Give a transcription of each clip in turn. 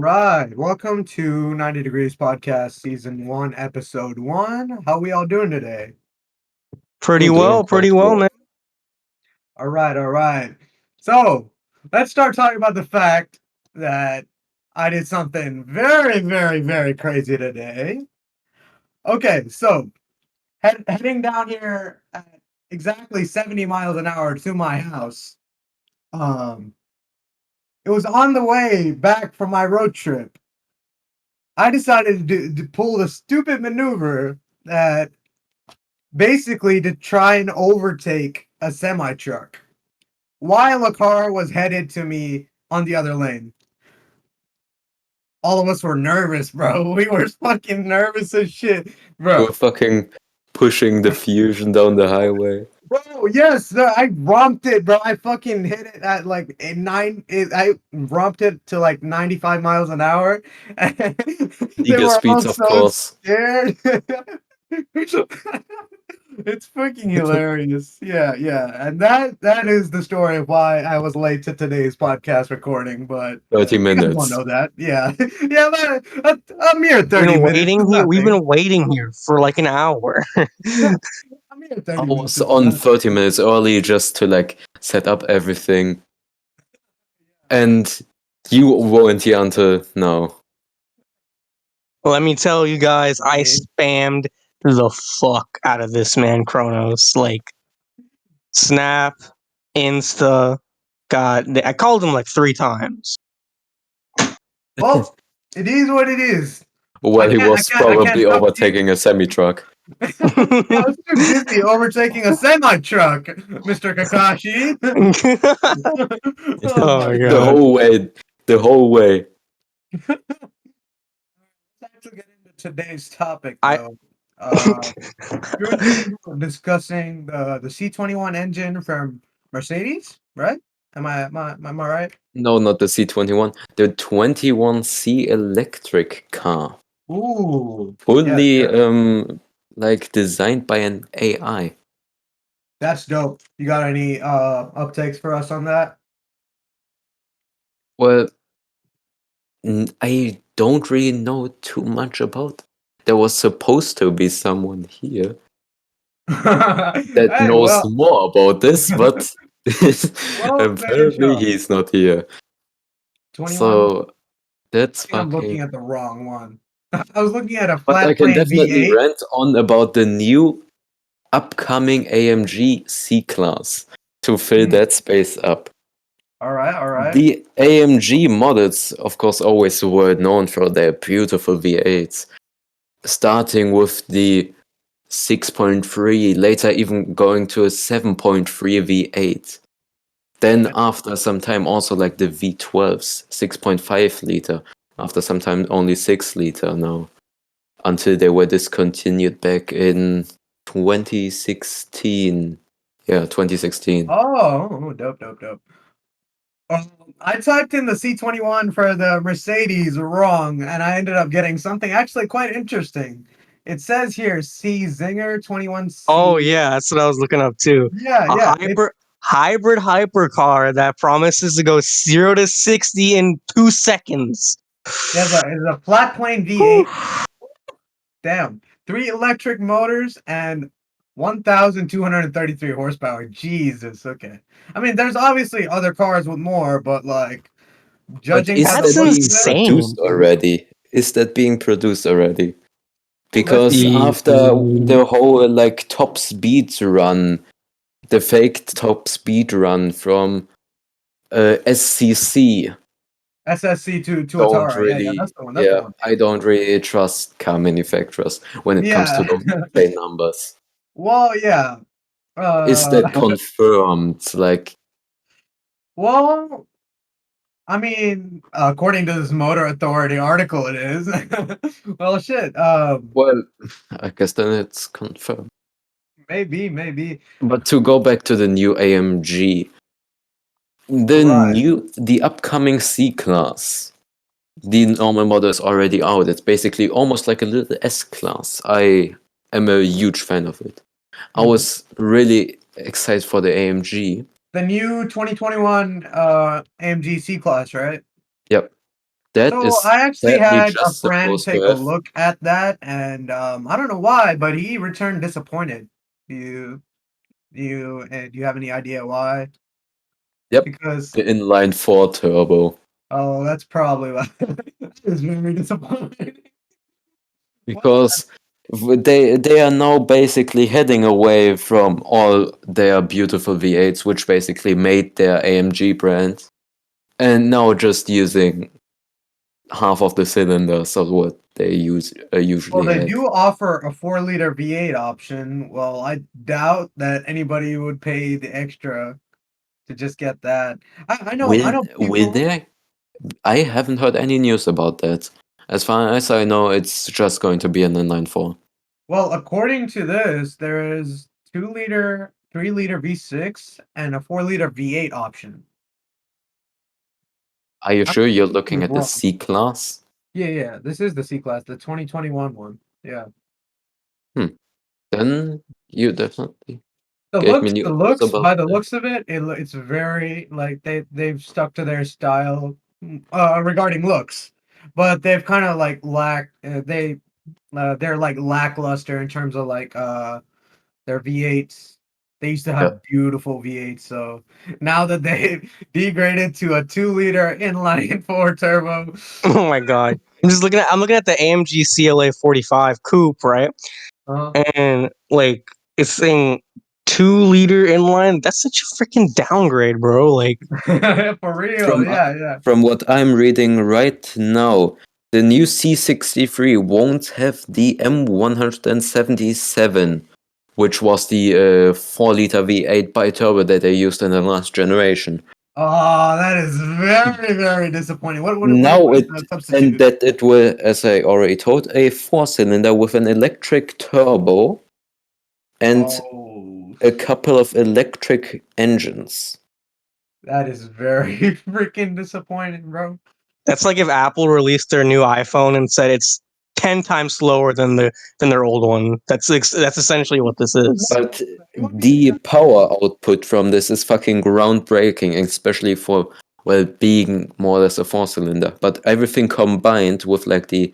right. Welcome to 90 Degrees Podcast, Season 1, Episode 1. How we all doing today? Pretty We're doing well, pretty quite well, well. man. All right. So, let's start talking about the fact that I did something very, very, very crazy today. Okay, so heading down here at exactly 70 miles an hour to my house. Um, it was on the way back from my road trip. I decided to pull the stupid maneuver that basically to try and overtake a semi truck while a car was headed to me on the other lane. All of us were nervous, bro. We were fucking nervous as shit, You bro. were fucking pushing the fusion down the highway. Bro, yes, I romped it, bro. I fucking hit it at like I romped it to like 95 miles an hour. They Legal were all speeds, of so course. scared. It's fucking hilarious. Yeah. And that is the story of why I was late to today's podcast recording, but 30 you guys won't minutes. know that. Yeah. Yeah, but a mere 30 Been minutes is waiting here. We've nothing. been waiting here for like an hour. A mere 30 I minutes was is on nothing. 30 minutes early just to like set up everything. And you weren't here until now. Let me tell you guys, I spammed the fuck out of this man, Kronos. Like, Snap, Insta, God, I called him like 3 times. Well, it is what it is. Well, he was I can't probably help you. overtaking a semi-truck. I was too busy overtaking a semi truck, Mr. Kakashi. Oh Oh my my The god. god. whole way. The whole way. Let's actually get into today's topic, I though. We were thinking about discussing the C21 engine from Mercedes, right? Am I right? No, not the C21. The 21C electric car. Ooh, yes, Fully yes. like designed by an AI. That's dope. You got any uptakes for us on that? Well, I don't really know too much about. There was supposed to be someone here that Hey, knows well, more about this, but maybe apparently sure. he's not here. 21. So that's I think I'm looking fucking. at the wrong one. I was looking at a But I flat can plane definitely V8. rant on about the new upcoming AMG C class to fill Hmm. that space up. All right. The AMG models, of course, always were known for their beautiful V8s, starting with the 6.3, later even going to a 7.3 V8. Then after some time also like the V12s, 6.5 liter. After some time only 6 liter now. Until they were discontinued back in 2016. Yeah, 2016. Oh, dope. I typed in the C21 for the Mercedes wrong, and I ended up getting something actually quite interesting. It says here C Zinger Oh 21C. yeah, that's what I was looking up too. A Yeah. It's hybrid hypercar that promises to go 0 to 60 in 2 seconds. there's a flat plane Whew. V8. Damn. 3 electric motors and 1,233 horsepower. Jesus. Okay. I mean, there's obviously other cars with more, but like But judging is by the That's that looks being of it, insane. produced already? Is that being produced already? well, let's Because see. after the whole like top speed run, the fake top speed run from SCC, SSC to don't Atara. Yeah, really, that's the one. That's the yeah, one. I don't really trust car manufacturers when it comes Yeah. to those display numbers. Well, yeah. Is Uh, that confirmed? Like, well, I mean, according to this Motor Authority article, it is. Well, shit. well, I guess then it's confirmed. Maybe. But to go back to the new AMG, Right. the upcoming C class, the normal model is already out. It's basically almost like a little S class. I am a huge fan of it. I Mhm. was really excited for the AMG. The new 2021 AMG C class, right? Yep. That So is I actually sadly had a just friend supposed to take a have. look at that, and I don't know why, but he returned disappointed. Do do you have any idea why? Yep, Because the inline four turbo. oh, that's probably why. That is very disappointing. Well, Because they are now basically heading away from all their beautiful V8s, which basically made their AMG brand, and now just using half of the cylinders of what they well, usually they had. do offer a 4-liter V8 option. Well, I doubt that anybody would pay the extra to just get that. I Will know will people. there? I haven't heard any news about that. As far as I know, it's just going to be an inline four. Well, according to this, there is 2-liter, 3-liter V6, and a 4-liter V8 option. Are you I sure you're could looking be at the wrong. C class? Yeah. This is the C class, the 2021 one. Yeah. Then you definitely The gave me looks, news about by the that. looks of it, it's very like they've stuck to their style regarding looks, but they've kind of like they're like lackluster in terms of like their V8s. They used to Yeah. have beautiful V8s, so now that they degraded to a 2-liter inline four turbo, Oh my god. I'm looking at the AMG CLA 45 coupe, right? uh, And like it's saying 2-liter inline. That's such a freaking downgrade, bro. Like for real, From yeah. from what I'm reading right now, the new C63 won't have the M177, which was the 4-liter V8 biturbo that they used in the last generation. Oh, that is very disappointing. Now What is it the and substitute? that it will, as I already told, a 4-cylinder with an electric turbo and Oh, a couple of electric engines. that is very freaking disappointing, bro. that's like if Apple released their new iPhone and said it's 10 times slower than their old one. That's essentially what this is. But It would be the power output from this is fucking groundbreaking, especially for, well, being more or less a 4-cylinder. But everything combined with like the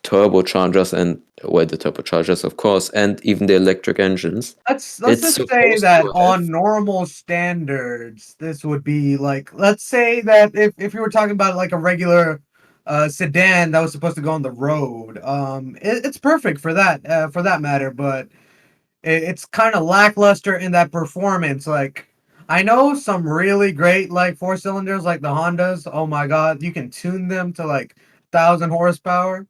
turbochargers and, well, the turbochargers, of course, and even the electric engines, let's it's just say supposed that to have. on normal standards, this would be like, let's say that if you were talking about like a regular sedan that was supposed to go on the road, it's perfect for that matter, but it's kind of lackluster in that performance. Like, I know some really great like 4-cylinders, like the Hondas. Oh my God, you can tune them to like 1,000 horsepower.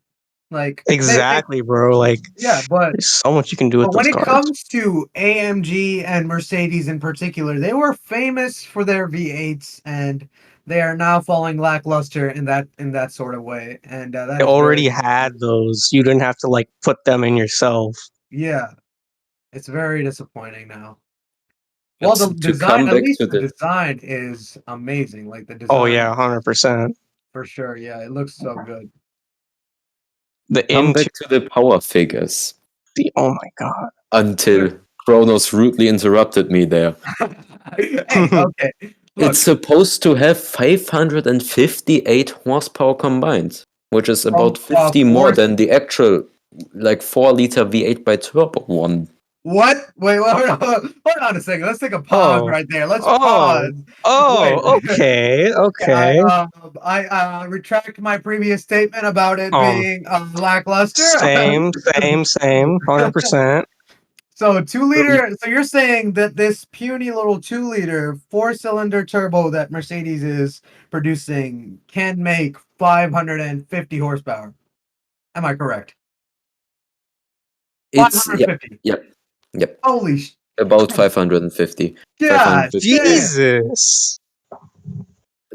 Like they Exactly, bro. Like yeah, there's so much you can do with but when those it cars. comes to AMG and Mercedes in particular, they were famous for their V8s, and they are now falling lackluster in that sort of way, and that They is very already had those. You didn't have to like put them in yourself. yeah, it's very disappointing now. Well, But the to design, come at back least to the the design is amazing. Like the Oh design, yeah, 100%. for sure. Yeah, it looks so good. The come interior. back to the power figures Oh my god. until Kronos rudely interrupted me there. Hey, okay. It's Look, supposed to have 558 horsepower combined, which is from about 50 more force. than the actual like 4-liter V8 by turbo one. What? Wait, hold on a second. Let's take a pause Oh. right there. Let's pause. Oh. Wait. Oh, okay. Okay. I retract my previous statement about it Um being lackluster. same. 100%. So 2-liter. So you're saying that this puny little 2-liter 4-cylinder turbo that Mercedes is producing can make 550 horsepower? Am I correct? It's yep, 550. yep, yep. Holy About 550. God 550. damn. Jesus.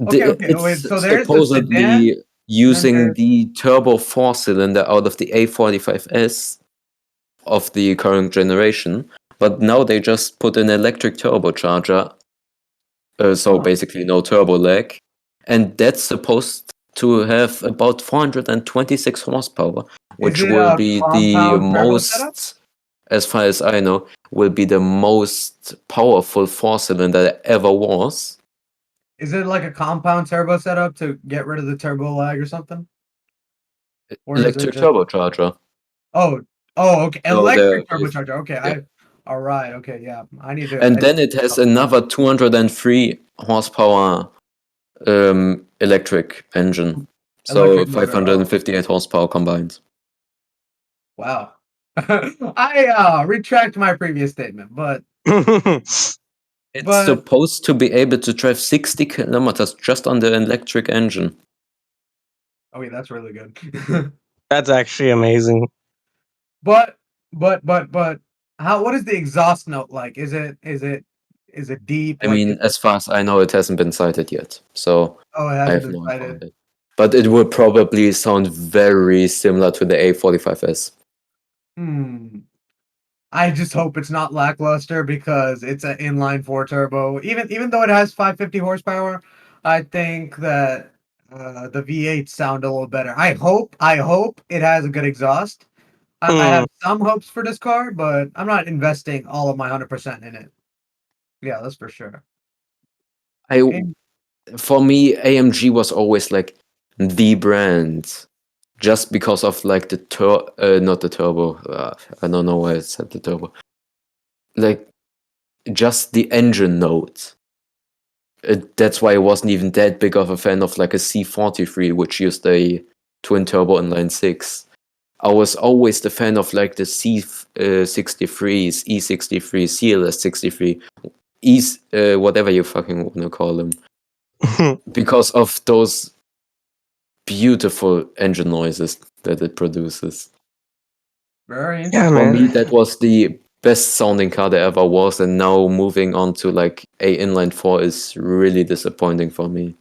Okay. It's Wait, so there's the sedan, supposedly and then using there's the turbo 4-cylinder out of the A45S of the current generation, but now they just put an electric turbocharger, so huh. basically no turbo lag, and that's supposed to have about 426 horsepower, Is which it will a be the compound turbo setup? most, as far as I know, will be the most powerful 4-cylinder that ever was. Is it like a compound turbo setup to get rid of the turbo lag or something? Or is it just or is it Electric just turbocharger. oh oh okay So there electric is, turbocharger? Okay, yeah. all right, okay, yeah. And I need then it to has another 203 horsepower electric engine. So electric motor. Oh 558 horsepower combined. wow. I retract my previous statement, It's but supposed to be able to drive 60 kilometers just on the electric engine. oh yeah, that's really good. That's actually amazing. But but how what is the exhaust note like? Is it deep? I Like mean, as far as I know, it hasn't been cited yet, so oh, it I hasn't have been no info on cited. it. But it would probably sound very similar to the A45S. Hmm. I just hope it's not lackluster because it's an inline four turbo. Even though it has 550 horsepower, I think that the V8 sound a little better. I hope it has a good exhaust. I Mm, have some hopes for this car, but I'm not investing all of my 100% in it. Yeah, that's for sure. I, And for me, AMG was always like the brand, just because of like not the turbo. I don't know why I said the turbo. Like just the engine note. That's why I wasn't even that big of a fan of like a C43, which used a twin turbo inline six. I was always the fan of like the C63s, E63, CLS63, whatever you fucking wanna call them, because of those beautiful engine noises that it produces. very yeah, For interesting. me, man. that was the best sounding car there ever was, and now moving on to like a inline four is really disappointing for me.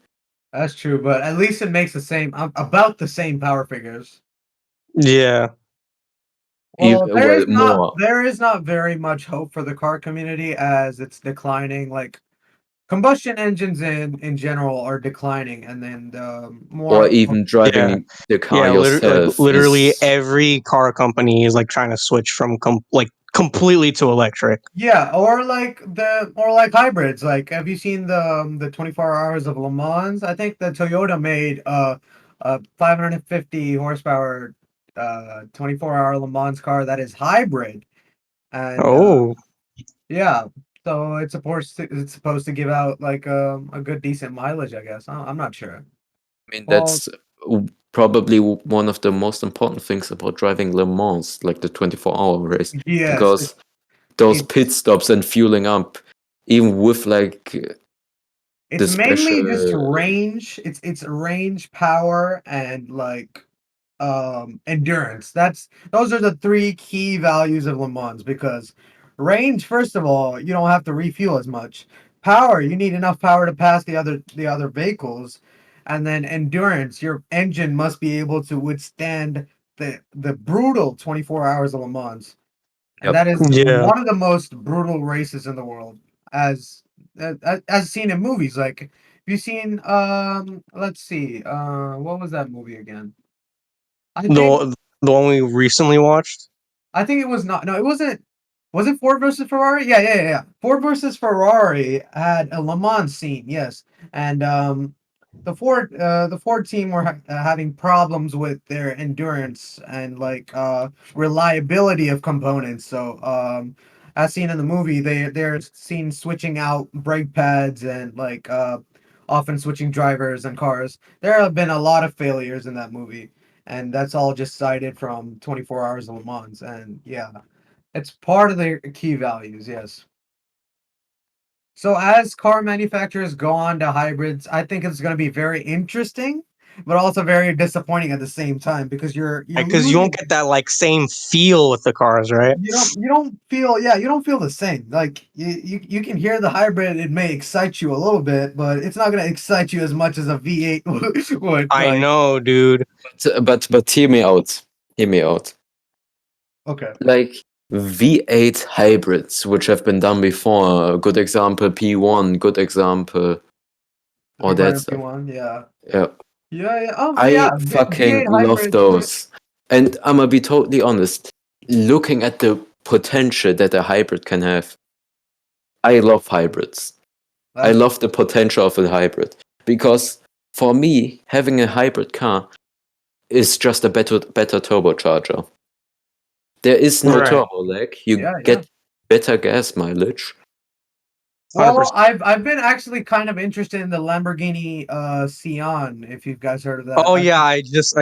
That's true, but at least it makes the same about the same power figures. Yeah. Well, Well, more there is not very much hope for the car community as it's declining. Like combustion engines in general are declining, and then the or more even Yeah. driving the car Yeah. yourself Literally is. every car company is like trying to switch from completely to electric. yeah, or like hybrids. Like, have you seen the 24 hours of Le Mans? I think the Toyota made a 550 horsepower 24-hour Le Mans car that is hybrid, and Oh, yeah, so it's supposed to give out like a good decent mileage, I guess. I'm not sure. I mean, Well, that's probably one of the most important things about driving Le Mans, like the 24-hour race, yes, because those pit it's stops and fueling up, even with like it's the mainly just special. range. It's range, power, and like endurance. Those are the three key values of Le Mans because range, first of all, you don't have to refuel as much. Power, you need enough power to pass the other vehicles, and then endurance, your engine must be able to withstand the brutal 24 hours of Le Mans. And Yep. that is yeah. one of the most brutal races in the world as as seen in movies. Like have you seen let's see, what was that movie again? I think The one we recently watched. it was not. No, it wasn't. Was it Ford versus Ferrari? Yeah. Ford versus Ferrari had a Le Mans scene, yes, and the Ford team were having problems with their endurance and like reliability of components. So, as seen in the movie, they're seen switching out brake pads and like often switching drivers and cars. There have been a lot of failures in that movie and that's all just cited from 24 Hours of Le Mans. And yeah, it's part of their key values. Yes. So as car manufacturers go on to hybrids, I think it's going to be very interesting, but also very disappointing at the same time because you're Because you losing. won't get that like same feel with the cars, right? You don't feel you don't feel the same. Like you can hear the hybrid. It may excite you a little bit, but it's not going to excite you as much as a V8 would. I Like know, dude. But hear me out. Hear me out. okay, Like V8 hybrids, which have been done before. Good example, P1. Good example, the all that P5 stuff. P1, yeah. Yeah, Yeah. Yeah. I V8 fucking love hybrids. those. And I'm gonna be totally honest. Looking at the potential that a hybrid can have, I love hybrids. I love the potential of a hybrid because for me, having a hybrid car is just a better turbocharger. There is no Right. turbo lag. You Yeah, get better gas mileage. Well, 100%. I've been actually kind of interested in the Lamborghini Sion, if you guys heard of that. Oh yeah, I just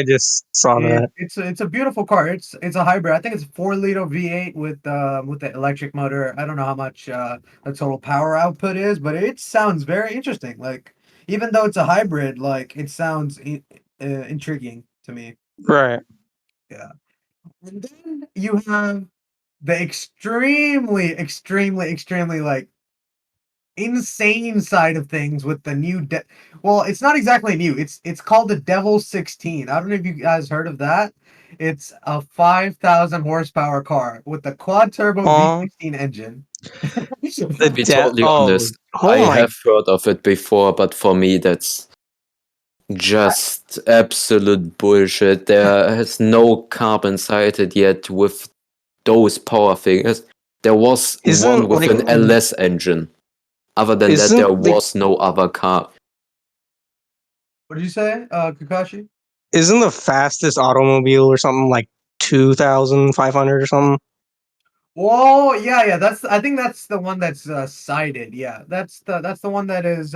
saw that. It's a beautiful car. It's a hybrid. I think it's a 4-liter V8 with the electric motor. I don't know how much the total power output is, but it sounds very interesting. Like even though it's a hybrid, like it sounds intriguing to me. Right. Yeah. And then you have the extremely like insane side of things with the new well, it's not exactly new. It's called the Devil 16. I don't know if you guys heard of that. It's a 5,000 horsepower car with the quad turbo Um, V16 engine. the To be death. totally Oh, honest, I oh my. have heard of it before, but for me, that's just absolute bullshit. There has no carbon sighted yet with those power figures. There was one Isn't with like an LS engine. Other than that, isn't there like was no other car. What did you say, Kakashi? isn't the fastest automobile or something like 2,500 or something? Well, yeah. I think that's the one that's cited. Yeah, that's the one that is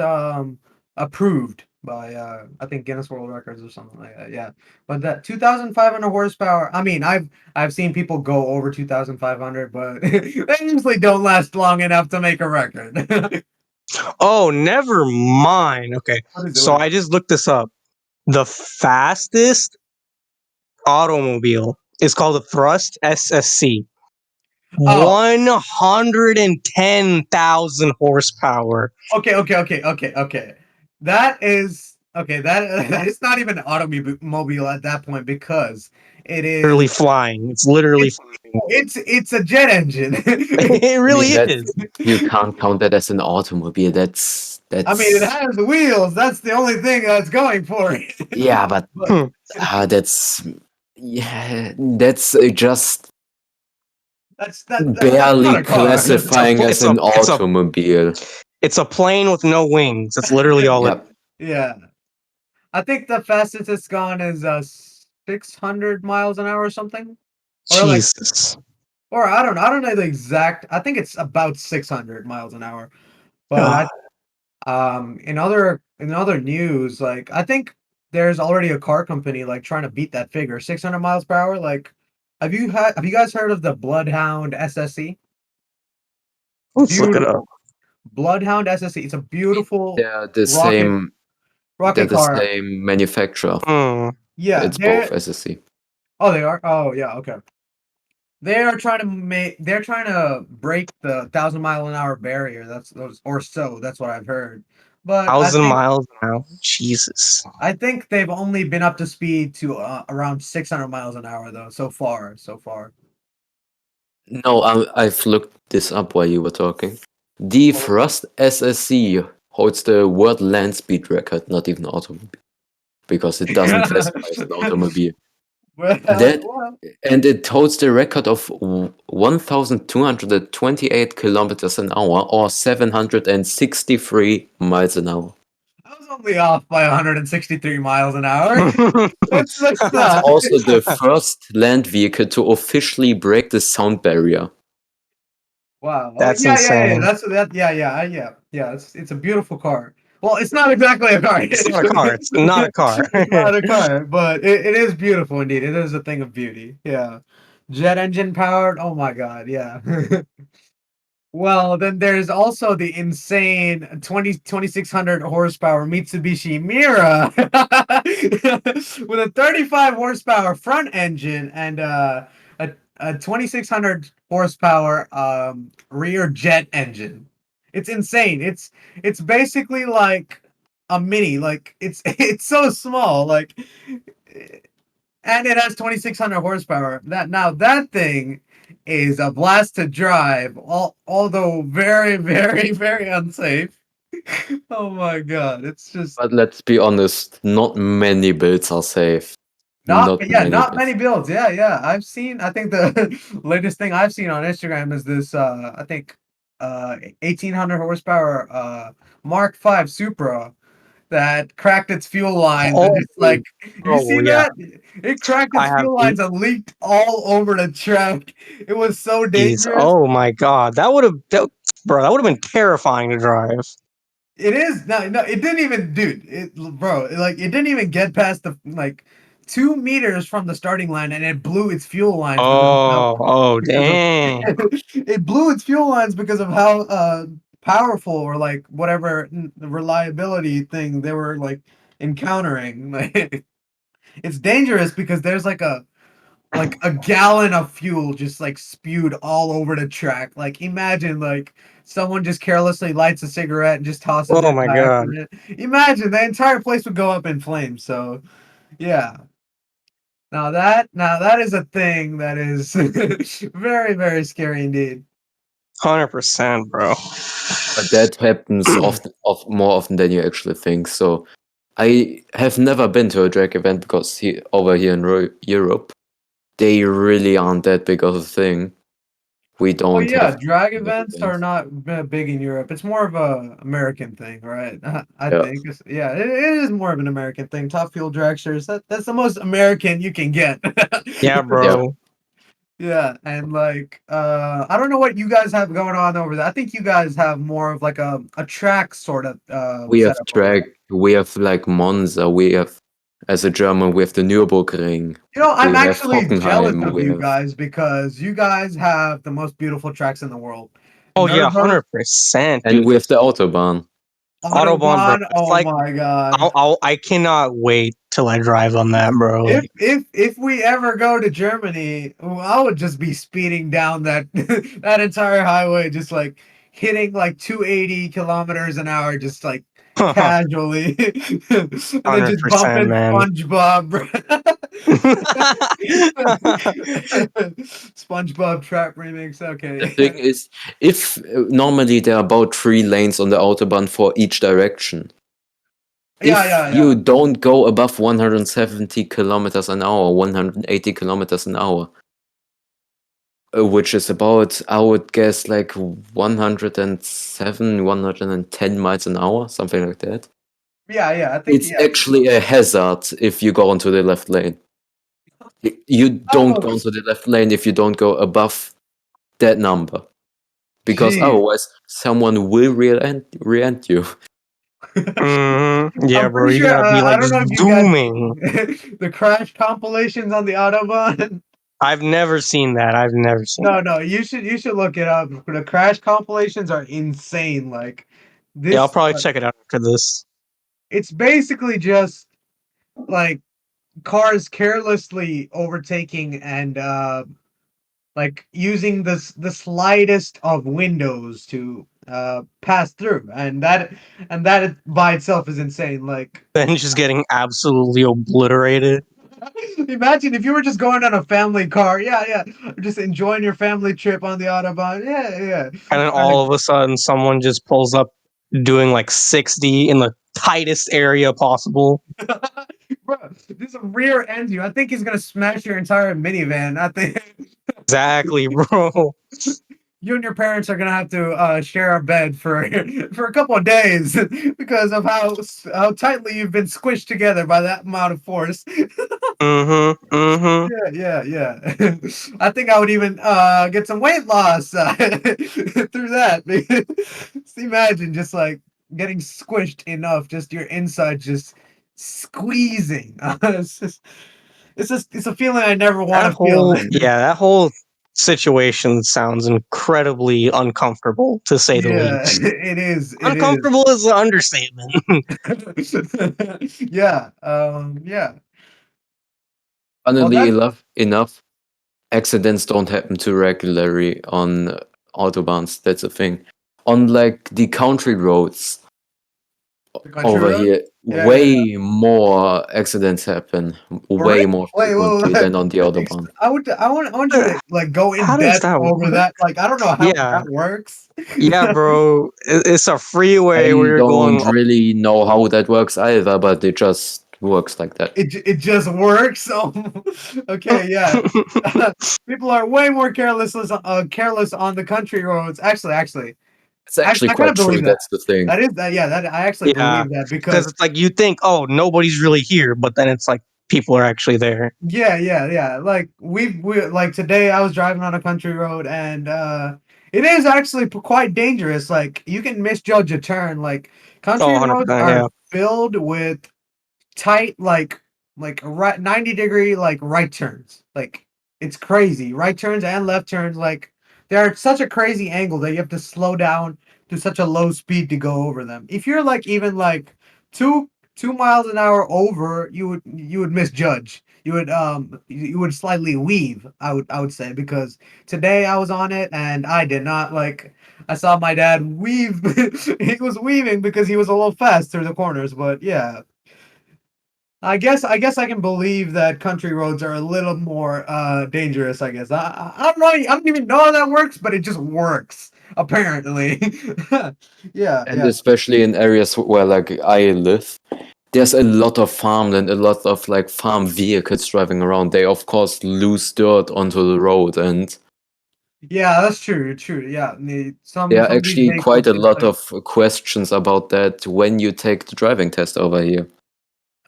approved by I think Guinness World Records or something like that. Yeah, but that 2,500 horsepower. I mean, I've seen people go over 2,500, but they usually don't last long enough to make a record. Oh, never mind. Okay, What is it? so What is I it? just looked this up. The fastest automobile is called a Thrust SSC. Oh, 110,000 horsepower. okay. That is okay. That that is not even an automobile at that point because it is Literally flying. It's literally it's flying. it's a jet engine. It I mean, really that is. you can't count that as an automobile. That's I mean, it that's has wheels. That's the only thing that's going for it. yeah, but But that's yeah, that's just that's not barely a car. classifying as an automobile. It's a plane with no wings. That's literally all it. Yep. Yeah, I think the fastest it's gone is 600 miles an hour or something, or like, Jesus. or I don't know the exact. I think it's about 600 miles an hour. But Ugh. in other news, like I think there's already a car company like trying to beat that figure, 600 miles per hour. Like, have you guys heard of the Bloodhound SSE? Let's look it up. Beautiful Bloodhound SSE. It's a beautiful They're the rocket same. They're rocket the car. same manufacturer. Hmm. Yeah, It's both SSC. they are. Oh yeah, okay. They're trying to break the 1,000-mile-an-hour barrier. That's those or so. That's what I've heard. But 1,000 miles an hour. Jesus. I think they've only been up to speed to around 600 miles an hour though so far. So far. No, I've looked this up while you were talking. The Oh, Thrust SSC holds the world land speed record, not even automobile, because it doesn't classify as an automobile. well, That well, and it holds the record of 1,228 kilometers an hour or 763 miles an hour. I was only off by 163 miles an hour. That's It's not. also the first land vehicle to officially break the sound barrier. Wow. Oh That's yeah. insane. That's that. Yeah. It's a beautiful car. Well, it's not exactly a car. It's not a car. It's not a car. It's not a car, but it is beautiful indeed. It is a thing of beauty. Yeah. Jet engine powered. Oh my God. Yeah. Well, then there's also the insane 2,600 horsepower Mitsubishi Mira with a 35 horsepower front engine and a 2,600 horsepower rear jet engine. It's insane. It's basically like a mini. Like it's so small. Like and it has 2,600 horsepower. That thing is a blast to drive, although very, very, very unsafe. Oh my God, it's just But let's be honest, not many builds are safe. Not many not many builds. builds. Yeah. I've seen. I think the latest thing I've seen on Instagram is this. I think 1800 horsepower Mark V Supra that cracked its fuel lines and Oh, just like you see yeah. that it cracked I its have fuel lines and leaked all over the track. It was so these. dangerous. Oh my god, bro, that would have been terrifying to drive. It is no, it didn't even, dude. Like it didn't even get past the like 2 meters from the starting line, and it blew its fuel lines Oh, because of dang. it blew its fuel lines because of how powerful or like whatever reliability thing they were like encountering. Like it's dangerous because there's like a gallon of fuel just like spewed all over the track. Like imagine like someone just carelessly lights a cigarette and just tosses Oh it my by god. accident. Imagine the entire place would go up in flames. So yeah. Now that is a thing that is very, very scary indeed. 100%, bro. But that happens more often than you actually think. So I have never been to a drag event because over here in Europe, they really aren't that big of a thing. We Oh don't yeah, have drag drag events are events. not big in Europe. It's more of a American thing, right? I Yeah, think. Yeah, it is more of an American thing. Top Fuel dragsters. That's the most American you can get. Yeah, yeah. bro. Yeah, and like I don't know what you guys have going on over there. I think you guys have more of like a track sort of We have setup over drag. We have like Monza. We have, as a German, we have the Nürburgring. I'm We have actually jealous Hockenheim. of We you have, guys because you guys have the most beautiful tracks in the world. Oh yeah, Nürburgring, 100%, and dude. we have the Autobahn. Autobahn, bro. Autobahn, It's oh like my god. I cannot wait till I drive on that, bro. If Like, if we ever go to Germany, I would just be speeding down that that entire highway, just like hitting like 280 kilometers an hour, just like casually, and then just 100%, bumping man. SpongeBob. SpongeBob Trap Remix. The Okay. thing is, if normally there are about 3 lanes on the Autobahn for each direction. Yeah, If yeah, yeah. you don't go above 170 kilometers an hour, 180 kilometers an hour, which is about, I would guess, like 107, 110 miles an hour, something like that. Yeah, yeah. I think It's yeah. actually a hazard if you go onto the left lane. You don't Oh, go onto the left lane if you don't go above that number, because geez. otherwise someone will rear-end you. Yeah, I'm bro. pretty You sure. gotta be I like don't know if you guys zooming. the crash compilations on the Autobahn. I've never seen that. I've never seen No, that. no, you should look it up. The crash compilations are insane. Like Yeah, I'll this, probably check it out after this. it's basically just like cars carelessly overtaking and like using the slightest of windows to pass through, and that by itself is insane. Like Then just getting absolutely obliterated. imagine if you were just going on a family car, yeah, yeah, just enjoying your family trip on the Autobahn, yeah, yeah. And then all of a sudden, someone just pulls up doing like 60 in the tightest area possible. Bro, this rear ends you. I think he's gonna smash your entire minivan. I think Exactly, bro. you and your parents are gonna have to share a bed for for a couple of days because of how tightly you've been squished together by that amount of force. Mm-hmm. Mm-hmm. Yeah, yeah, yeah. I think I would even get some weight loss through that. Just imagine just like getting squished enough, just your inside just squeezing. It's a feeling I never want to feel. That whole situation sounds incredibly uncomfortable, to say the Yeah, least. it is. It is. Uncomfortable is an understatement. Yeah. Yeah. Well, Funnily that enough, accidents don't happen too regularly on autobahns. That's a thing. On like the country roads the country over road. here, Yeah, yeah, yeah. way more accidents happen, For real? way more Wait, frequently wait, than on the wait. autobahn. I want you to like go in How does depth that over work? that. Like I don't know how Yeah, that works. yeah, bro. It's a freeway where I you're don't going. really know how that works either, but it just works like that. It just works. Oh, okay, yeah. People are way more careless on the country roads. Actually, It's actually I kind of quite true. believe that. That's the thing. That is that. Yeah, that I actually Yeah, believe that because because it's like you think, oh, nobody's really here, but then it's like people are actually there. yeah. Like we like today I was driving on a country road and it is actually quite dangerous. Like you can misjudge a turn. Like Oh, country roads 100%. are Yeah. filled with tight like right 90-degree like right turns. Like it's crazy. Right turns and left turns like they're at such a crazy angle that you have to slow down to such a low speed to go over them. If you're like even like two 2 miles an hour over, you would misjudge. You would slightly weave, I would say, because today I was on it and I did not like I saw my dad weave. He was weaving because he was a little fast through the corners, but yeah, I guess I can believe that country roads are a little more dangerous. I guess I don't know. I don't even know how that works, but it just works apparently. Yeah, And yeah. especially in areas where like I live, there's a lot of farmland, a lot of like farm vehicles driving around. They of course lose dirt onto the road, and Yeah, that's true. True. Yeah, there are some of these actually quite vehicles a it's lot like of questions about that when you take the driving test over here.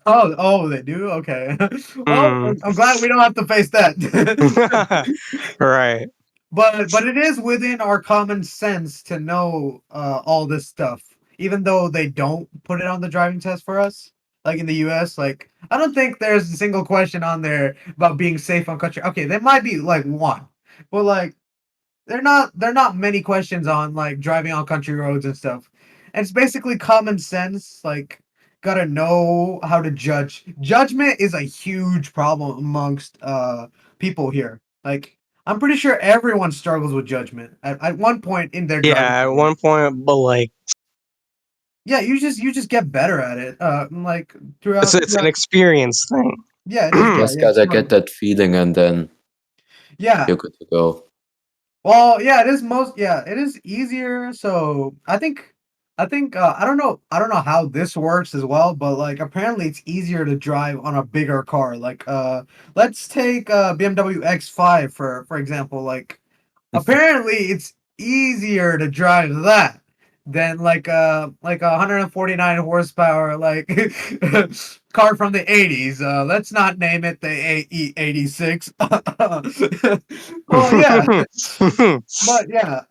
oh they do okay. Well, Mm. I'm glad we don't have to face that. Right. But it is within our common sense to know all this stuff, even though they don't put it on the driving test for us. Like in the U.S., like I don't think there's a single question on there about being safe on country. Okay, there might be like one, but like they're not many questions on like driving on country roads and stuff. And it's basically common sense. Like gotta know how to judge. Judgment is a huge problem amongst people here. Like I'm pretty sure everyone struggles with judgment at one point in their driving Yeah, at career. one point, but like Yeah, you just get better at it. Like it's throughout it's an throughout. experience thing. Yeah, it is. Yeah, Just yeah, gotta sure. get that feeling, and then Yeah, you're good to go. well, yeah, it is easier. So I think I don't know how this works as well, but like apparently it's easier to drive on a bigger car. Like let's take BMW X5 for example. Like apparently it's easier to drive that than like a 149 horsepower like car from the 80s. Let's not name it the 86. Well, yeah, but yeah,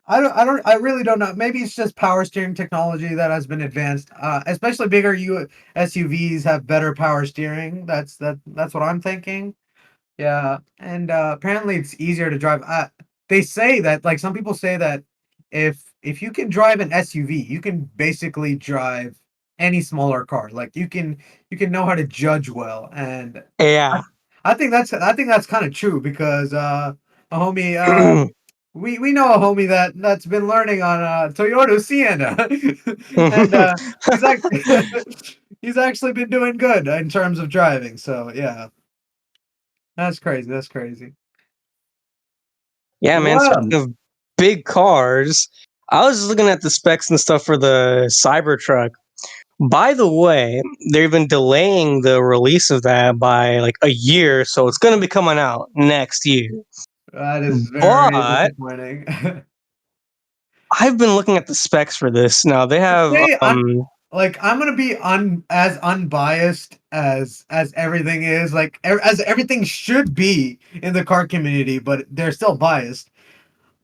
I really don't know. Maybe it's just power steering technology that has been advanced. Especially bigger SUVs have better power steering. That's what I'm thinking. Yeah, and apparently it's easier to drive. They say that like some people say that if you can drive an SUV, you can basically drive any smaller car. Like you can know how to judge well, and I, Yeah. I think that's kind of true because a homie we know a homie that's been learning on Toyota Sienna, and he's actually he's actually been doing good in terms of driving. So yeah. That's crazy. That's crazy. Yeah, man. Well, Speaking of big cars, I was just looking at the specs and stuff for the Cybertruck. By the way, they've been delaying the release of that by like a year, so it's gonna be coming out next year. that is very But disappointing. I've been looking at the specs for this. Now they To have say I'm gonna be as unbiased as everything is, like as everything should be in the car community, but they're still biased.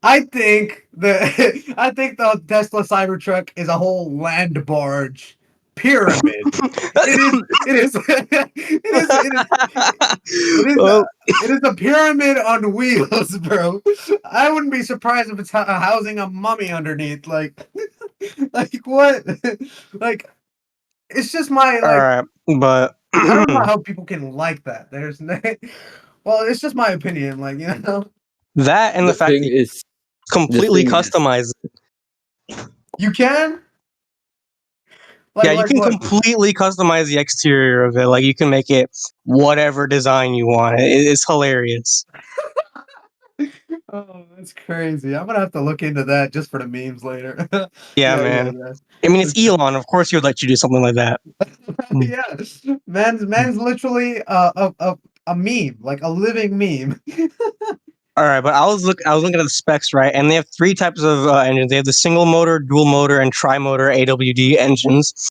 I think the I think the Tesla Cybertruck is a whole land barge pyramid. It is. It is. It is. It is. It is well, it is a pyramid on wheels, bro. I wouldn't be surprised if it's housing a mummy underneath. Like, like what? Like, it's just my all like. right, but I don't know how people can like that. There's no. Well, it's just my opinion. Like, you know, that and the The fact thing that you is, the completely thing is, customize. you can. Yeah, you Like can what? completely customize the exterior of it. Like you can make it whatever design you want. It's hilarious. Oh, that's crazy. I'm gonna have to look into that just for the memes later. Yeah, Yeah, man. yeah. I mean, For it's sure. Elon. Of course, he would let you do something like that. Mm. Yeah, man's literally a meme, like a living meme. All right, but I was looking at the specs, right, and they have three types of engines. They have the single motor, dual motor, and tri-motor AWD engines.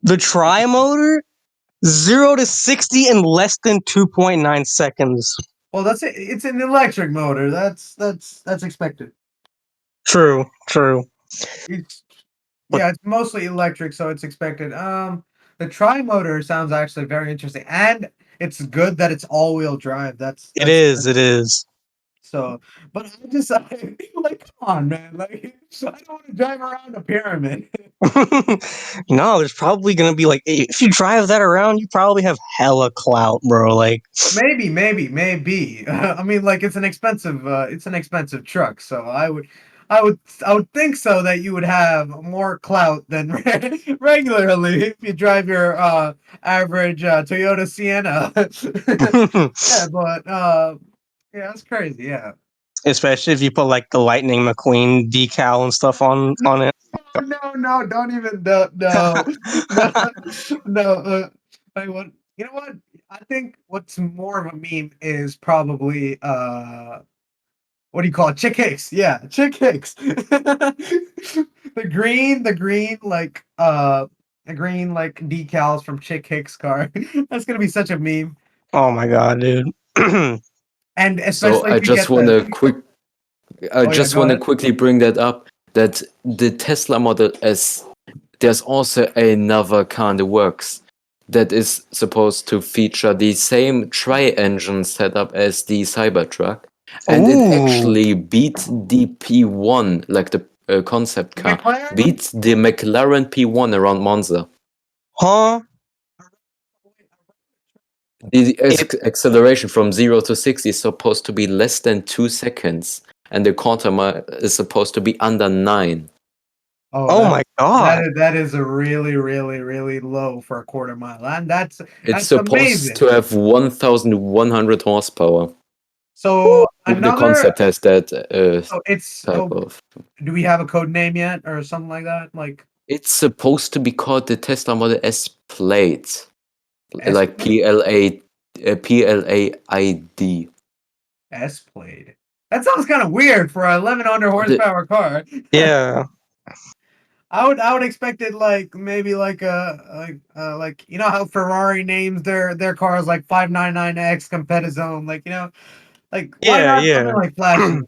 The tri-motor, 0 to 60 in less than 2.9 seconds. Well, that's it. It's an electric motor. That's expected. True. It's But yeah, it's mostly electric, so it's expected. The tri-motor sounds actually very interesting, and it's good that it's all-wheel drive. it is. It is. So, but I just like, come on, man. Like, I don't want to drive around a pyramid. No, there's probably gonna be like if you drive that around, you probably have hella clout, bro. Like, Maybe. I mean, like, it's an expensive truck. So I would think so that you would have more clout than regularly if you drive your average Toyota Sienna. Yeah, but yeah, that's crazy. Yeah. especially if you put like the Lightning McQueen decal and stuff on it. No, don't even no, no, no. Wait, what? You know what? I think what's more of a meme is probably what do you call it? Chick Hicks. Yeah, Chick Hicks. The green like decals from Chick Hicks car. That's gonna be such a meme, Oh my god, dude. and So especially if you get the. I Oh yeah, just go want to ahead. quickly bring that up. That the Tesla Model S, there's also another car in the works that is supposed to feature the same tri-engine setup as the Cybertruck, and it Ooh, actually beat the P1, like the concept The car, McLaren. beats the McLaren P1 around Monza. huh? The It. acceleration from 0 to 60 is supposed to be less than 2 seconds, and the quarter mile is supposed to be under 9. Oh, Oh my god. that is a really low for a quarter mile, and It's that's supposed amazing. to have 1,100 horsepower. So The another, concept has that so it's type of. do we have a code name yet or something like that? Like It's supposed to be called the Tesla Model S Plate, S like PLAID. S Plate. That sounds kind of weird for a 1100 But the, horsepower car. Yeah. I would expect it like maybe like you know how Ferrari names their cars like 599X Competizione, like like why Yeah. not Yeah. something like flashy?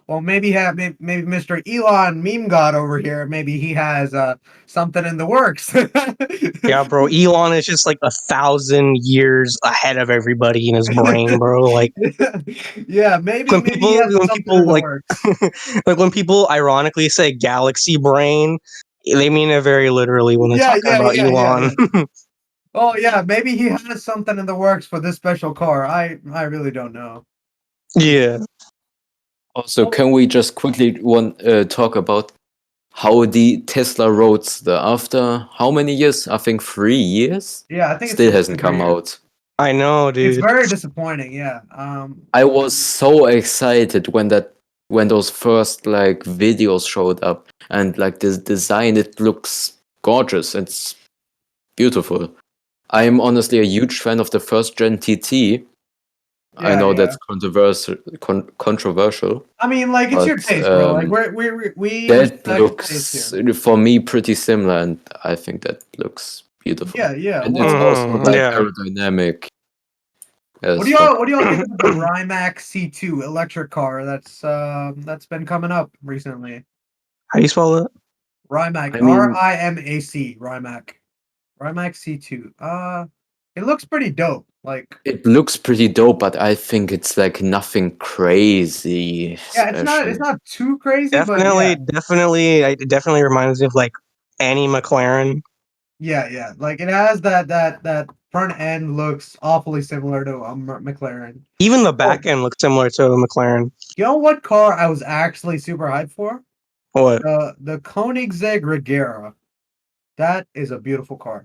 Well, maybe Mr. Elon Meme God over here, maybe he has something in the works. Yeah, bro. Elon is just like 1,000 years ahead of everybody in his brain, bro. Like Yeah, maybe he has when something in people the like works. like when people ironically say galaxy brain, they mean it very literally when they're talking about Yeah. Elon. Oh yeah, maybe he has something in the works for this special car. I really don't know. Yeah. also, Oh can we just quickly talk about how the Tesla Roadster, after how many years? I think 3 years, yeah, I think still it's been hasn't three come years. out. I know, It's dude. very disappointing. Yeah. I was so excited when those first like videos showed up, and like this design, it looks gorgeous. It's beautiful. I'm honestly a huge fan of the first gen TT. I know Yeah. that's controversial, I mean, like it's your but taste, bro. Like we that respect taste looks here. for me pretty similar, and I think that looks beautiful. Yeah. And it's also like Yeah. aerodynamic What do as fuck. y'all think about the Rimac C2 electric car that's been coming up recently? How do you spell that? Rimac, I mean, RIMAC, Rimac C2. It looks pretty dope. Like, it looks pretty dope, but I think it's like nothing crazy yeah, it's special. not too crazy, but Definitely, definitely. It definitely reminds me of like Annie McLaren. yeah. Like it has that front end looks awfully similar to a McLaren. Even the Oh, back end looks similar to a McLaren. you know what car I was actually super hyped for? What? The Koenigsegg Regera. That is a beautiful car.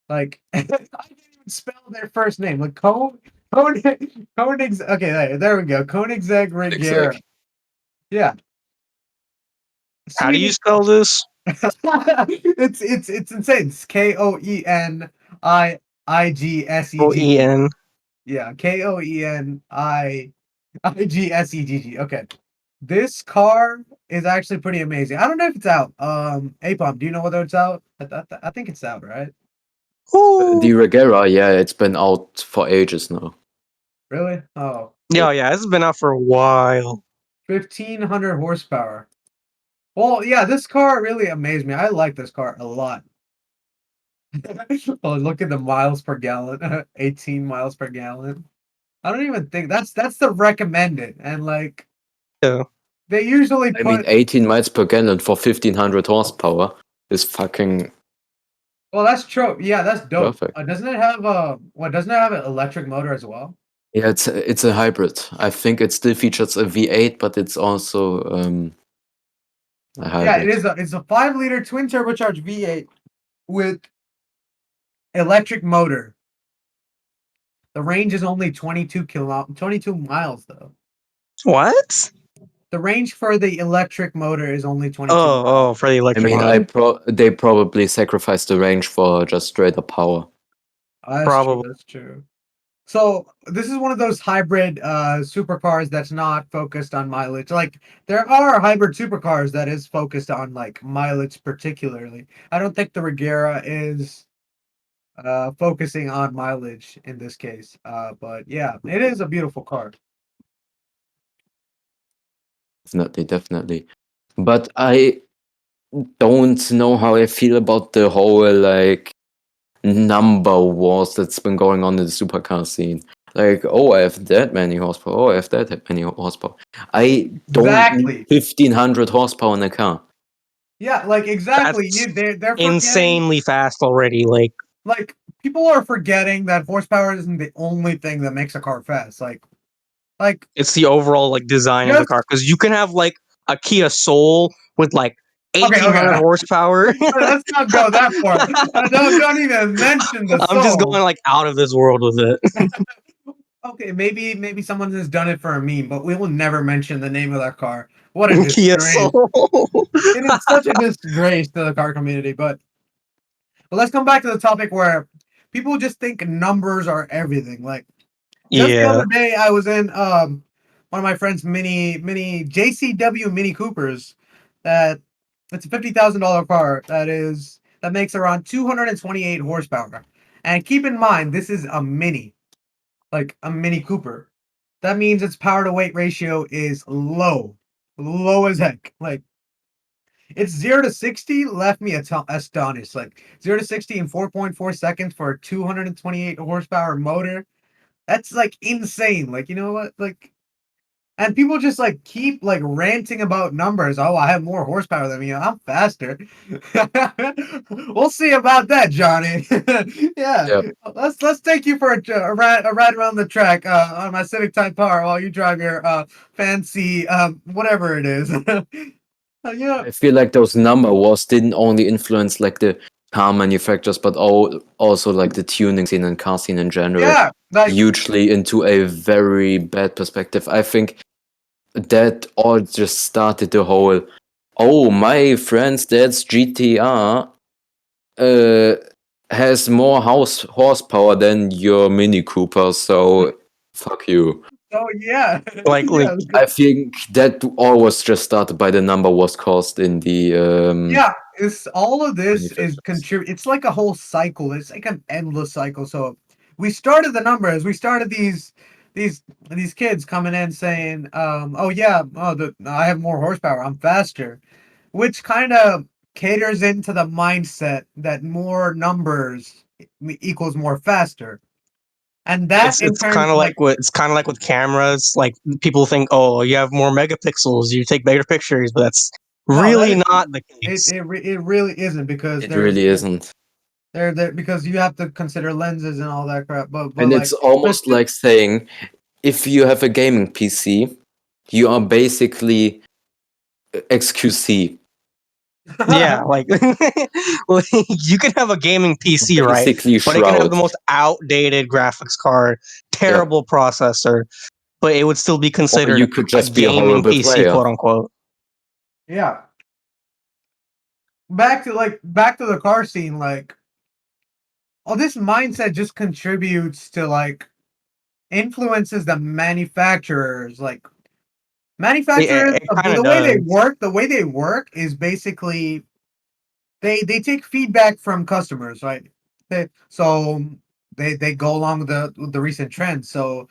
Like I can't even spell their first name. Like Koenigs. Okay, there we go. Koenigsegg Regera. Exactly. Yeah, How do you sweet. spell this? It's insane. It's KOENIIGSEG. OEN. Yeah, KOENIIGSEG. IGSEGG. Okay. This car is actually pretty amazing. I don't know if it's out. Apom, do you know whether it's out? I think it's out, right? The Regera, yeah, it's been out for ages now. Really? Oh. Yeah, this has been out for a while. 1,500 horsepower. Well, yeah, this car really amazed me. I like this car a lot. Oh, look at the miles per gallon. 18 miles per gallon. I don't even think that's the recommended. And like Yeah. they usually I mean, put 18 miles per gallon for 1,500 horsepower is fucking well, that's true. Yeah, that's dope. perfect. Doesn't it have doesn't it have an electric motor as well? Yeah, it's a hybrid. I think it still features a V8, but it's also a Yeah, hybrid. it's a 5-liter twin turbocharged V8 with electric motor. The range is only 22 miles though. What? The range for the electric motor is only 22 miles. For the I electric mean, motor. they probably sacrificed the range for just straight up power. That's true. Probably. That's true. So this is one of those hybrid supercars that's not focused on mileage. Like there are hybrid supercars that is focused on like mileage particularly. I don't think the Regera is focusing on mileage in this case. But yeah, it is a beautiful car. Definitely. But I don't know how I feel about the whole like number wars that's been going on in the supercar scene. Like, oh, I have that many horsepower. Oh, I have that many horsepower. I don't need Exactly. 1,500 horsepower in a car. Yeah, like exactly. That's They're forgetting. insanely fast already. Like people are forgetting that horsepower isn't the only thing that makes a car fast. Like It's the overall design of the just car, because you can have a Kia Soul with okay, 1,800 okay. horsepower. Let's not go that far. Don't even mention the I'm just soul. going out of this world with it. Okay, maybe someone has done it for a meme, but we will never mention the name of that car. What a Kia disgrace! Soul. It is such a disgrace to the car community. But let's come back to the topic where people just think numbers are everything. Like just the Yeah. other day, I was in one of my friend's mini JCW Mini Coopers. That it's a $50,000 car that makes around 228 horsepower. And keep in mind, this is a mini, like a Mini Cooper. That means its power to weight ratio is low as heck. Like it's 0 to 60 left me astonished. Like 0 to 60 in 4.4 seconds for a 228 horsepower motor. That's like insane. Like you know what? Like and people just like keep like ranting about numbers. Oh, I have more horsepower than you. I'm faster. We'll see about that, Johnny. Yeah, Yep. let's take you for a ride around the track on my Civic Type R while you drive your fancy whatever it is. Yeah, I feel like those number wars didn't only influence like the car manufacturers, but also like the tuning scene and car scene in general, yeah, like hugely into a very bad perspective. I think that all just started the whole, oh, my friend's dad's GTR uh, has more horsepower than your Mini Cooper, so fuck you. oh yeah, Like, yeah. I think that all was just started by the number was caused in the Yeah, it's all of this is manufacturers. contribute. It's like a whole cycle. It's like an endless cycle. So we started the numbers. We started these these kids coming in saying, "Oh yeah, I have more horsepower. I'm faster," which kind of caters into the mindset that more numbers equals more faster, and that it's in it's turn, kind of like like with cameras. Like people think, oh, you have more megapixels, you take better pictures, but that's no, that really is not the it. case. It really isn't because It really isn't. they're there because you have to consider lenses and all that crap. But And it's like almost specific, like saying if you have a gaming PC, you are basically XQC. Yeah, like you can have a gaming PC, right? Basically But it can have the Shroud. most outdated graphics card, Yep. terrible processor, but it would still be Or considered you could a just be a gaming horrible PC, player. quote unquote. yeah. Back to the car scene. Like, all this mindset just contributes to like influences the manufacturers. Like It, manufacturers, it kind of the way they does. work, the way they work is basically they take feedback from customers, right? So they go along with the recent trends. So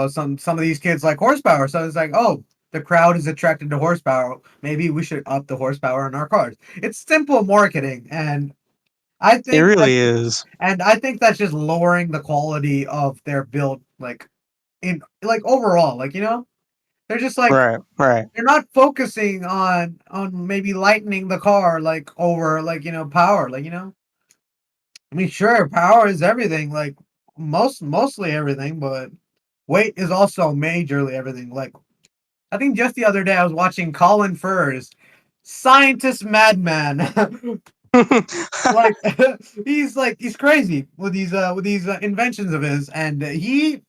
some of these kids like horsepower, so it's like, oh, the crowd is attracted to horsepower. Maybe we should up the horsepower in our cars. It's simple marketing, and I It think that really is. and I think that's just lowering the quality of their build, like in like overall, like they're just like Right, right. they're not focusing on maybe lightening the car like over like power, like I mean, sure, power is everything, like mostly everything, but weight is also majorly everything. Like I think just the other day I was watching Colin Furze, scientist madman. Like he's crazy with these inventions of his, and he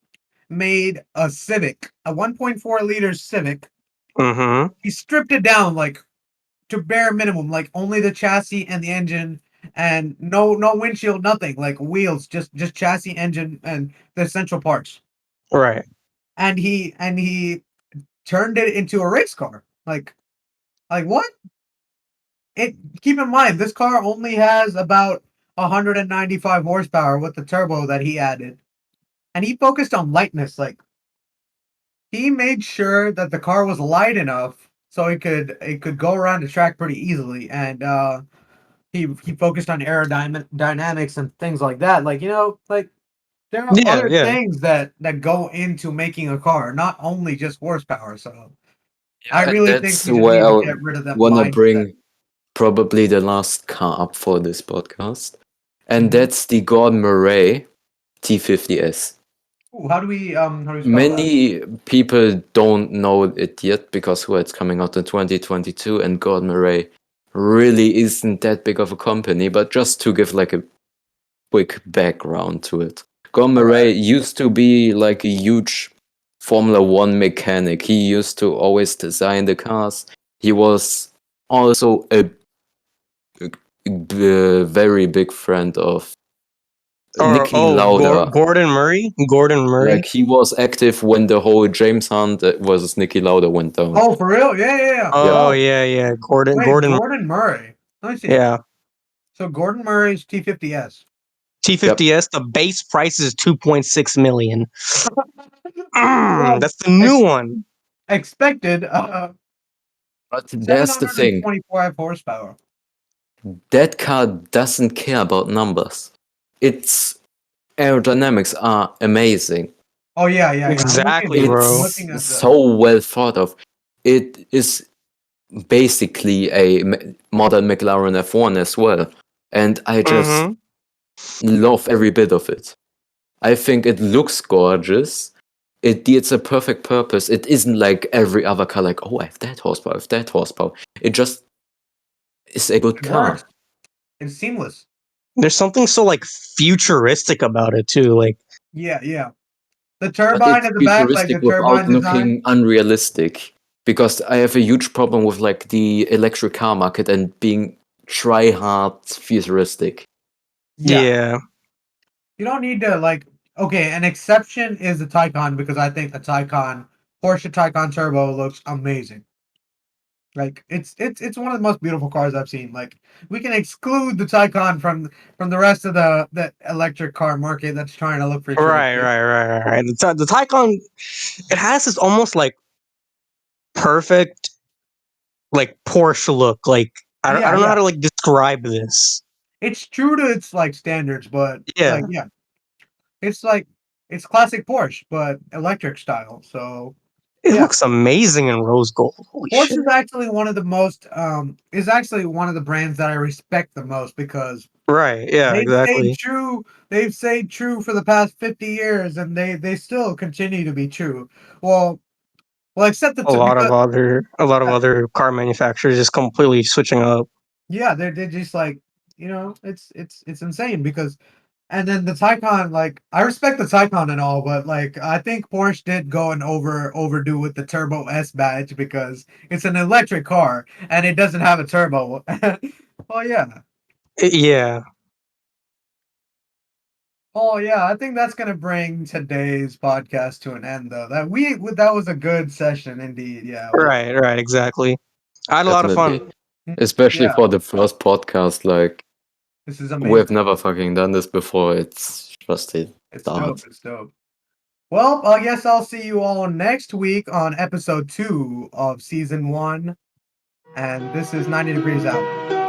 made a Civic, a 1.4 liter Civic. Mm-hmm. He stripped it down like to bare minimum, like only the chassis and the engine, and no windshield, nothing, like wheels, just chassis, engine, and the essential parts. Right. And he turned it into a race car. Like what? It keep in mind this car only has about 195 horsepower with the turbo that he added, and he focused on lightness. Like he made sure that the car was light enough so it could go around the track pretty easily, and he focused on aerodynamics and things like that. Like like there are Yeah, other yeah. things that go into making a car, not only just horsepower. So I Yeah, really think that's we just where need to I get rid of that wanna mindset. bring probably the last car up for this podcast, and Mhm. that's the Gordon Murray T50S. Ooh, how do we spell that? Many people don't know it yet because well, it's coming out in 2022, and Gordon Murray really isn't that big of a company. But just to give like a quick background to it, Gordon All right. Murray used to be like a huge Formula One mechanic. He used to always design the cars. He was also a very big friend of Or Nicky Lauda. Gordon Murray. Gordon Like Murray. he was active when the whole James Hunt versus Nicky Lauda went down. Oh, for real? Yeah, yeah, yeah. Yep. Oh Oh, yeah, yeah. Gordon. wait, Gordon. Gordon Murray. Let me see. Yeah. So Gordon Murray's T50S. Yep. T50S. The base price is 2.6 million. Well, That's the new ex- one. expected But there's the thing. 725 horsepower. That car doesn't care about numbers. Its aerodynamics are amazing. Oh yeah, yeah, yeah. Exactly, I'm bro. It's looking at the. so well thought of. It is basically a modern McLaren F1 as well. And I just Mm-hmm. love every bit of it. I think it looks gorgeous. It's a perfect purpose. It isn't like every other car, like, oh, I have that horsepower, I have that horsepower. It just is a good It works. car. It's seamless. There's something so like futuristic about it too. Like, Yeah, yeah. The But turbine it's at the back, like futuristic the without turbine design. looking unrealistic. Because I have a huge problem with like the electric car market and being try hard futuristic. Yeah. yeah. You don't need to like. Okay, an exception is the Taycan because I think the Porsche Taycan Turbo looks amazing. Like it's one of the most beautiful cars I've seen. Like we can exclude the Taycan from the rest of the electric car market that's trying to look Right, futuristic. right, right, right, right. The Taycan, it has this almost like perfect like Porsche look. Like I Yeah, don't know how yeah. to like describe this. It's true to its like standards, but Yeah, like yeah, it's like it's classic Porsche, but electric style. So it yeah, looks amazing in rose gold. Holy Porsche shit! is actually one of the most is actually one of the brands that I respect the most because Right? Yeah, they've stayed exactly. true. They've stayed true for the past 50 years, and they still continue to be true. Well, except because A lot of other car manufacturers just completely switching up. yeah, they're just like it's insane because and then the Taycan, like I respect the Taycan and all, but like I think Porsche did go and overdo with the Turbo S badge because it's an electric car and it doesn't have a turbo. Well, yeah, Yeah, Oh yeah, I think that's gonna bring today's podcast to an end, though. That was a good session indeed. Yeah. Right, exactly. I had a lot of fun. Definitely. Especially Yeah, for the first podcast, like this is we've amazing. never fucking done this before. It's just a It's dope. start. It's dope. Well, I guess I'll see you all next week on episode 2 of season 1. And this is 90 Degrees Out.